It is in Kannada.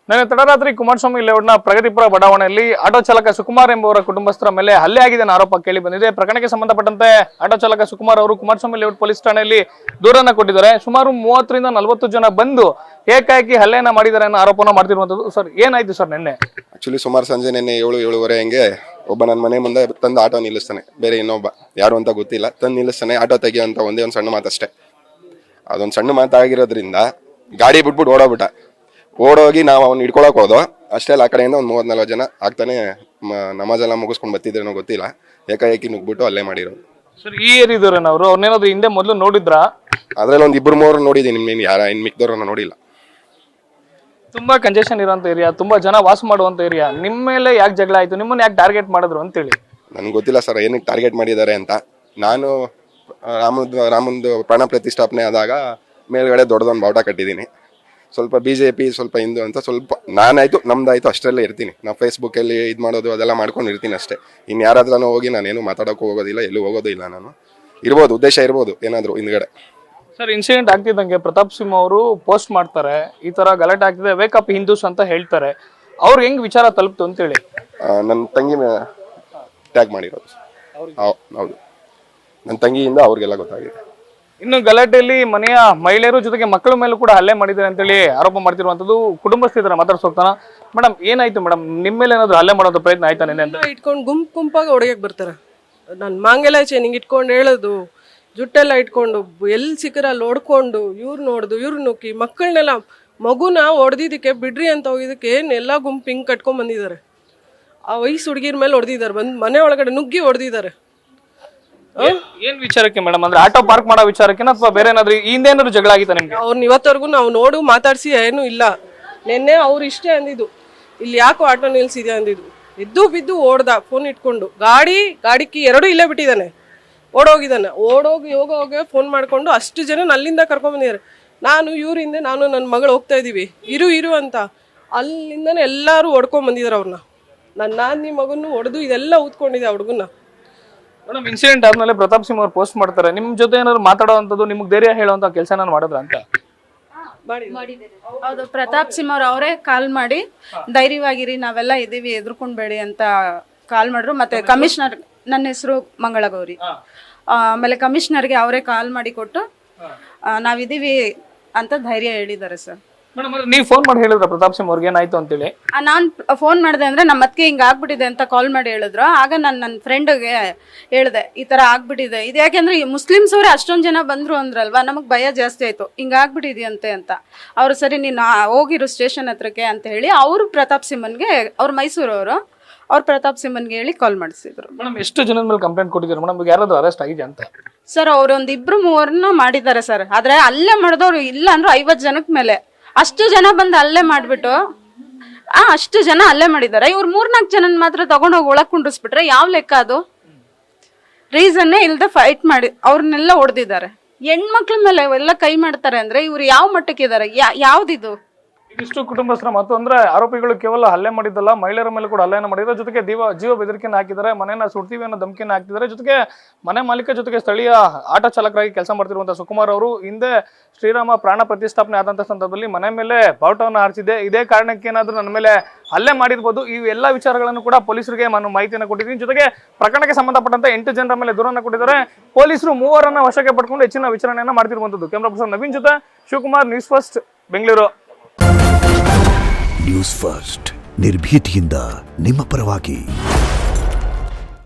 ನಿನ್ನೆ ತಡರಾತ್ರಿ ಕುಮಾರಸ್ವಾಮಿ ಲೇಔಟ್ನ ಪ್ರಗತಿಪುರ ಬಡಾವಣೆಯಲ್ಲಿ ಆಟೋ ಚಾಲಕ ಸುಕುಮಾರ್ ಎಂಬುವರ ಕುಟುಂಬಸ್ಥರ ಮೇಲೆ ಹಲ್ಲೆ ಆಗಿದೆ ಅನ್ನೋ ಆರೋಪ ಕೇಳಿ ಬಂದಿದೆ. ಪ್ರಕರಣಕ್ಕೆ ಸಂಬಂಧಪಟ್ಟಂತೆ ಆಟೋ ಚಾಲಕ ಸುಕುಮಾರ್ ಅವರು ಕುಮಾರಸ್ವಾಮಿ ಲೇಔಟ್ ಪೊಲೀಸ್ ಠಾಣೆಯಲ್ಲಿ ದೂರನ್ನ ಕೊಟ್ಟಿದ್ದಾರೆ. ಸುಮಾರು 30 ರಿಂದ 40 ಜನ ಬಂದು ಏಕಾಏಕಿ ಹಲ್ಲೆಯನ್ನ ಮಾಡಿದ್ದಾರೆ ಅನ್ನೋ ಆರೋಪನ ಮಾಡ್ತಿರುವಂತದ್ದು. ಸರ್, ಏನಾಯ್ತು ಸರ್ ನಿನ್ನೆ? ಆಕ್ಚುಲಿ ಸುಮಾರು ಸಂಜೆ ನಿನ್ನೆ 7-7:30 ಹಂಗೆ ಒಬ್ಬ ನನ್ನ ಮನೆ ಮುಂದೆ ತಂದು ಆಟೋ ನಿಲ್ಲಿಸ್ತಾನೆ. ಬೇರೆ ಇನ್ನೊಬ್ಬ ಯಾರು ಅಂತ ಗೊತ್ತಿಲ್ಲ, ತಂದು ನಿಲ್ಲಿಸ್ತಾನೆ. ಆಟೋ ತೆಗಿಯೋ ಅಂತ ಒಂದೇ ಒಂದು ಸಣ್ಣ ಮಾತಷ್ಟೇ. ಅದೊಂದು ಸಣ್ಣ ಮಾತಾಗಿರೋದ್ರಿಂದ ಗಾಡಿ ಬಿಟ್ಬಿಟ್ಟು ಓಡೋಗ್ಬಿಟ್ಟ. ಓಡೋಗಿ ನಾವು ಅವ್ನು ಹಿಡ್ಕೊಳಕ್ ಹೋದೋ ಅಷ್ಟೇ. ಆ ಕಡೆಯಿಂದ ಒಂದು 30-40 ಜನ ಆಗ್ತಾನೆ ನಮಾಜೆಲ್ಲ ಮುಗಿಸ್ಕೊಂಡು ಬರ್ತಿದ್ರೇನೋ ಗೊತ್ತಿಲ್ಲ, ಏಕಾಏಕಿ ನುಗ್ಬಿಟ್ಟು ಅಲ್ಲೇ ಮಾಡಿರೋದು. ಸರ್, ಈ ಏರಿಯಾದವ್ರೇನ ಅವರು? ಅವ್ರನ್ನೇನಾದ್ರು ಹಿಂದೆ ಮೊದಲು ನೋಡಿದ್ರಾ? ಅದ್ರಲ್ಲಿ ಒಂದು 2-3 ನೋಡಿದೀನಿ. ಇನ್ನು ಮಿಕ್ದವ್ರನ್ನ ನೋಡಿಲ್ಲ. ತುಂಬಾ ಕಂಜೆಷನ್ ಇರೋಂಥ ಏರಿಯಾ, ತುಂಬಾ ಜನ ವಾಸ ಮಾಡುವಂತ ಏರಿಯಾ. ನಿಮ್ಮ ಮೇಲೆ ಯಾಕೆ ಜಗಳ ಆಯ್ತು? ನಿಮ್ಮನ್ನ ಯಾಕೆ ಟಾರ್ಗೆಟ್ ಮಾಡಿದ್ರು ಅಂತೇಳಿ ನನ್ಗೆ ಗೊತ್ತಿಲ್ಲ ಸರ್ ಏನಕ್ಕೆ ಟಾರ್ಗೆಟ್ ಮಾಡಿದ್ದಾರೆ ಅಂತ. ನಾನು ರಾಮಂದು ಪ್ರಾಣ ಪ್ರತಿಷ್ಠಾಪನೆ ಆದಾಗ ಮೇಲ್ಗಡೆ ದೊಡ್ಡದೊಂದು ಬಾವುಟ ಕಟ್ಟಿದ್ದೀನಿ. ಸ್ವಲ್ಪ BJP, ಸ್ವಲ್ಪ ಹಿಂದೂ ಅಂತ ಸ್ವಲ್ಪ ನಾನಾಯ್ತು ನಮ್ದಾಯ್ತು ಅಷ್ಟರಲ್ಲೇ ಇರ್ತೀನಿ. ನಾವು ಫೇಸ್ಬುಕ್ಕಲ್ಲಿ ಇದು ಮಾಡೋದು ಅದೆಲ್ಲ ಮಾಡ್ಕೊಂಡು ಇರ್ತೀನಿ ಅಷ್ಟೇ. ಇನ್ನು ಯಾರಾದ್ರೂ ಹೋಗಿ ನಾನೇನು ಮಾತಾಡೋಕ್ಕೂ ಹೋಗೋದಿಲ್ಲ, ಎಲ್ಲೂ ಹೋಗೋದು ಇಲ್ಲ. ನಾನು ಇರ್ಬೋದು, ಉದ್ದೇಶ ಇರ್ಬೋದು ಏನಾದರೂ ಹಿಂದ್ಗಡೆ. ಸರ್, ಇನ್ಸಿಡೆಂಟ್ ಆಗ್ತಿದ್ದಂಗೆ ಪ್ರತಾಪ್ ಸಿಂಹ ಅವರು ಪೋಸ್ಟ್ ಮಾಡ್ತಾರೆ, ಈ ತರ ಗಲಾಟೆ ಆಗ್ತಿದೆ, ವೇಕಪ್ ಹಿಂದೂಸ್ ಅಂತ ಹೇಳ್ತಾರೆ. ಅವ್ರು ಹೆಂಗ್ ವಿಚಾರ ತಲುಪ್ತು ಅಂತೇಳಿ ನನ್ನ ತಂಗಿ ಟ್ಯಾಗ್ ಮಾಡಿರೋದು. ಹೌದು, ನನ್ನ ತಂಗಿಯಿಂದ ಅವ್ರಿಗೆಲ್ಲ ಗೊತ್ತಾಗಿದೆ. ಇನ್ನು ಗಲಾಟೆಯಲ್ಲಿ ಮನೆಯ ಮಹಿಳೆಯರು ಜೊತೆಗೆ ಮಕ್ಕಳ ಮೇಲೂ ಕೂಡ ಹಲ್ಲೆ ಮಾಡಿದ್ದಾರೆ ಅಂತೇಳಿ ಆರೋಪ ಮಾಡ್ತಿರುವಂತದ್ದು. ಕುಟುಂಬಸ್ಥರ ಮಾತಾಡ್ಸೋಗ್ತಾನ. ಮೇಡಮ್, ಏನಾಯ್ತು ಮೇಡಮ್? ನಿಮ್ಮ ಮೇಲೆ ಏನಾದ್ರು ಹಲ್ಲೆ ಮಾಡೋದು ಪ್ರಯತ್ನ ಆಯ್ತಾ ನಿನ್ನೆ ಅಂತ? ಇಟ್ಕೊಂಡು ಗುಂಪಾಗಿ ಹೊಡೆಯಕ್ ಬರ್ತಾರೆ. ನನ್ನ ಮಾಂಗೆಲ್ಲ ಚೇನಿಂಗ್ ಇಟ್ಕೊಂಡು ಹೇಳೋದು, ಜುಟ್ಟೆಲ್ಲ ಇಟ್ಕೊಂಡು ಎಲ್ಲಿ ಸಿಕ್ಕರಲ್ಲಿ ಹೊಡ್ಕೊಂಡು ಇವ್ರು ನೋಡ್ದು ಇವ್ರು ನುಕ್ಕಿ ಮಕ್ಕಳನ್ನೆಲ್ಲ ಮಗುನ ಹೊಡೆದಿದ್ದಕ್ಕೆ ಬಿಡ್ರಿ ಅಂತ ಹೋಗಿದ್ದಕ್ಕೆ ಏನೆಲ್ಲ ಗುಂಪು ಹಿಂಗೆ ಕಟ್ಕೊಂಡ್ ಬಂದಿದ್ದಾರೆ. ಆ ವಯಸ್ಸು ಹುಡುಗಿರ ಮೇಲೆ ಹೊಡೆದಿದ್ದಾರೆ, ಬಂದು ಮನೆ ಒಳಗಡೆ ನುಗ್ಗಿ ಹೊಡೆದಿದ್ದಾರೆ. ಏನ್ ವಿಚಾರಕ್ಕೆ ಮೇಡಮ್? ಅಂದ್ರೆ ಆಟೋ ಪಾರ್ಕ್ ಮಾಡೋ ವಿಚಾರಕ್ಕೆ ಅಥವಾ ಬೇರೆ ಏನಾದ್ರು ಹಿಂದೇನಾದ್ರು ಜಗಳ ಆಗಿತ್ತಾ ನಿಮ್ಗೆ? ಅವ್ರನ್ನ ಇವತ್ತವರೆಗೂ ನಾವು ನೋಡು ಮಾತಾಡ್ಸಿ ಏನೂ ಇಲ್ಲ. ನಿನ್ನೆ ಅವ್ರು ಇಷ್ಟೇ ಅಂದಿದ್ದು, ಇಲ್ಲಿ ಯಾಕೋ ಆಟೋ ನಿಲ್ಸಿದ್ಯಾ ಅಂದಿದ್ದು. ಎದ್ದು ಬಿದ್ದು ಓಡ್ದ ಫೋನ್ ಇಟ್ಕೊಂಡು. ಗಾಡಿ ಕೀ 2 ಇಲ್ಲೇ ಬಿಟ್ಟಿದ್ದಾನೆ, ಓಡೋಗಿದ್ದಾನೆ. ಓಡೋಗಿ ಹೋಗೋಗೆ ಫೋನ್ ಮಾಡ್ಕೊಂಡು ಅಷ್ಟು ಜನ ಅಲ್ಲಿಂದ ಕರ್ಕೊಂಡ್ಬಂದಿದ್ದಾರೆ. ನಾನು ಇವರಿಂದ ನಾನು ನನ್ನ ಮಗಳು ಹೋಗ್ತಾ ಇದ್ದೀವಿ, ಇರು ಅಂತ ಅಲ್ಲಿಂದನೇ ಎಲ್ಲರೂ ಹೊಡ್ಕೊಂಡ್ಬಂದಿದ್ದಾರೆ ಅವ್ರನ್ನ. ನನ್ನ ನಾದಿನಿ ಮಗನ್ನು ಹೊಡೆದು ಇದೆಲ್ಲ ಊದ್ಕೊಂಡಿದೆ ಆ ಹುಡುಗನ್ನ. ಮೇಡಮ್, ಇನ್ಸಿಡೆಂಟ್ ಆದ್ಮೇಲೆ ಪ್ರತಾಪ್ ಸಿಂಹ ಅವ್ರು ಪೋಸ್ಟ್ ಮಾಡ್ತಾರೆ. ನಿಮ್ ಜೊತೆ ಏನಾದ್ರು ಮಾತಾಡೋವಂಥದ್ದು, ನಿಮ್ಗೆ ಧೈರ್ಯ ಹೇಳುವಂತ ಕೆಲಸ ನಾನು ಮಾಡಿದ್ರ ಅಂತ? ಹೌದು, ಪ್ರತಾಪ್ ಸಿಂಹ ಅವರೇ ಕಾಲ್ ಮಾಡಿ ಧೈರ್ಯವಾಗಿರಿ, ನಾವೆಲ್ಲ ಇದೀವಿ, ಎದುರ್ಕೊಂಡ್ಬೇಡಿ ಅಂತ ಕಾಲ್ ಮಾಡ್ರು. ಮತ್ತೆ ಕಮಿಷನರ್, ನನ್ನ ಹೆಸರು ಮಂಗಳಗೌರಿ, ಆಮೇಲೆ ಕಮಿಷನರ್ಗೆ ಅವರೇ ಕಾಲ್ ಮಾಡಿ ಕೊಟ್ಟು ನಾವಿದೀವಿ ಅಂತ ಧೈರ್ಯ ಹೇಳಿದ್ದಾರೆ ಸರ್. ಮೇಡಮ್, ನೀವು ಫೋನ್ ಮಾಡಿ ಹೇಳಿದ್ರ ಪ್ರತಾಪ್ ಸಿಂಹ ಅವ್ರಿಗೆ ಏನಾಯ್ತು ಅಂತೇಳಿ? ನಾನು ಫೋನ್ ಮಾಡಿದೆ ಅಂದ್ರೆ ನಮ್ಮ ಅತ್ತಿಗೆ ಹಿಂಗ ಆಗ್ಬಿಟ್ಟಿದೆ ಅಂತ ಕಾಲ್ ಮಾಡಿ ಹೇಳಿದ್ರು. ಆಗ ನಾನು ನನ್ನ ಫ್ರೆಂಡ್ಗೆ ಹೇಳಿದೆ, ಈ ತರ ಆಗ್ಬಿಟ್ಟಿದೆ. ಇದು ಯಾಕೆಂದ್ರೆ ಮುಸ್ಲಿಮ್ಸ್ ಅವರೇ ಅಷ್ಟೊಂದು ಜನ ಬಂದ್ರು ಅಂದ್ರಲ್ವಾ, ನಮಗ್ ಭಯ ಜಾಸ್ತಿ ಆಯ್ತು, ಹಿಂಗ ಆಗ್ಬಿಟ್ಟಿದ್ಯಂತೆ ಅಂತ. ಅವ್ರು ಸರಿ ನೀನು ಹೋಗಿರು ಸ್ಟೇಷನ್ ಹತ್ರಕ್ಕೆ ಅಂತ ಹೇಳಿ ಅವರು ಪ್ರತಾಪ್ ಸಿಂಹನ್ಗೆ, ಅವ್ರು ಮೈಸೂರವರು, ಅವ್ರು ಪ್ರತಾಪ್ ಸಿಂಹನ್ಗೆ ಹೇಳಿ ಕಾಲ್ ಮಾಡಿಸಿದ್ರು. ಮೇಡಮ್, ಎಷ್ಟು ಜನದ ಮೇಲೆ ಕಂಪ್ಲೇಂಟ್ ಕೊಟ್ಟಿದ್ರು ಮೇಡಮ್? ಯಾರಾದ್ರೂ ಅರೆಸ್ಟ್ ಆಗಿದೆ ಅಂತ? ಸರ್, ಅವ್ರು 1-2-3 ಮಾಡಿದ್ದಾರೆ ಸರ್. ಆದ್ರೆ ಅಲ್ಲೇ ಮಾಡಿದವ್ರು ಇಲ್ಲ ಅಂದ್ರು 50 ಜನಕ್ಕೆ ಮೇಲೆ. ಅಷ್ಟು ಜನ ಬಂದು ಅಲ್ಲೇ ಮಾಡ್ಬಿಟ್ಟು ಅಷ್ಟು ಜನ ಅಲ್ಲೇ ಮಾಡಿದ್ದಾರೆ. ಇವ್ರು 3-4 ಜನನ್ ಮಾತ್ರ ತಗೊಂಡೋಗಿ ಒಳಗ್ ಕುಂಡ್ರಿಸ್ಬಿಟ್ರೆ ಯಾವ ಲೆಕ್ಕ ಅದು? ರೀಸನ್ನೇ ಇಲ್ದೆ ಫೈಟ್ ಮಾಡಿ ಅವ್ರನ್ನೆಲ್ಲ ಹೊಡೆದಿದ್ದಾರೆ. ಹೆಣ್ಮಕ್ಳ ಮೇಲೆ ಎಲ್ಲ ಕೈ ಮಾಡ್ತಾರೆ ಅಂದ್ರೆ ಇವ್ರು ಯಾವ ಮಟ್ಟಕ್ಕಿದ್ದಾರೆ? ಯಾವ್ದಿದು? ಇದಿಷ್ಟು ಕುಟುಂಬಸ್ಥರ ಮಾತು. ಅಂದ್ರೆ ಆರೋಪಿಗಳು ಕೇವಲ ಹಲ್ಲೆ ಮಾಡಿದ್ದಲ್ಲ, ಮಹಿಳೆಯರ ಮೇಲೆ ಕೂಡ ಹಲ್ಲೆಯನ್ನು ಮಾಡಿದ್ದಾರೆ. ಜೊತೆಗೆ ಜೀವ ಬೆದರಿಕೆಯನ್ನು ಹಾಕಿದ್ದಾರೆ, ಮನೆಯನ್ನ ಸುಡ್ತೀವಿ ಅನ್ನೋ ಧಮಕಿಯನ್ನು ಹಾಕ್ತಿದ್ದಾರೆ. ಜೊತೆಗೆ ಮನೆ ಮಾಲೀಕ ಜೊತೆಗೆ ಸ್ಥಳೀಯ ಆಟೋ ಚಾಲಕರಾಗಿ ಕೆಲಸ ಮಾಡ್ತಿರುವಂತಹ ಸುಕುಮಾರ್ ಅವರು ಹಿಂದೆ ಶ್ರೀರಾಮ ಪ್ರಾಣ ಪ್ರತಿಷ್ಠಾಪನೆ ಆದಂತಹ ಸಂದರ್ಭದಲ್ಲಿ ಮನೆ ಮೇಲೆ ಬಾವುಟವನ್ನು ಹಾರಿಸಿದೆ, ಇದೇ ಕಾರಣಕ್ಕೆ ಏನಾದ್ರೂ ನನ್ನ ಮೇಲೆ ಹಲ್ಲೆ ಮಾಡಿರ್ಬೋದು. ಈ ಎಲ್ಲ ವಿಚಾರಗಳನ್ನು ಕೂಡ ಪೊಲೀಸರಿಗೆ ನಾನು ಮಾಹಿತಿಯನ್ನು ಕೊಟ್ಟಿದ್ದೀನಿ. ಜೊತೆಗೆ ಪ್ರಕರಣಕ್ಕೆ ಸಂಬಂಧಪಟ್ಟಂತೆ 8 ಜನರ ಮೇಲೆ ದೂರನ್ನು ಕೊಟ್ಟಿದ್ದಾರೆ. ಪೊಲೀಸರು 3 ವಶಕ್ಕೆ ಪಡ್ಕೊಂಡು ಹೆಚ್ಚಿನ ವಿಚಾರಣೆಯನ್ನು ಮಾಡ್ತಿರುವಂತದ್ದು. ಕ್ಯಾಮರಾ ಪರ್ಸನ್ ನವೀನ್ ಜೊತೆ Shivakumar, news first, Bengaluru. News first, ನಿರ್ಭೀತಿಯಿಂದ ನಿಮ್ಮ ಪರವಾಗಿ.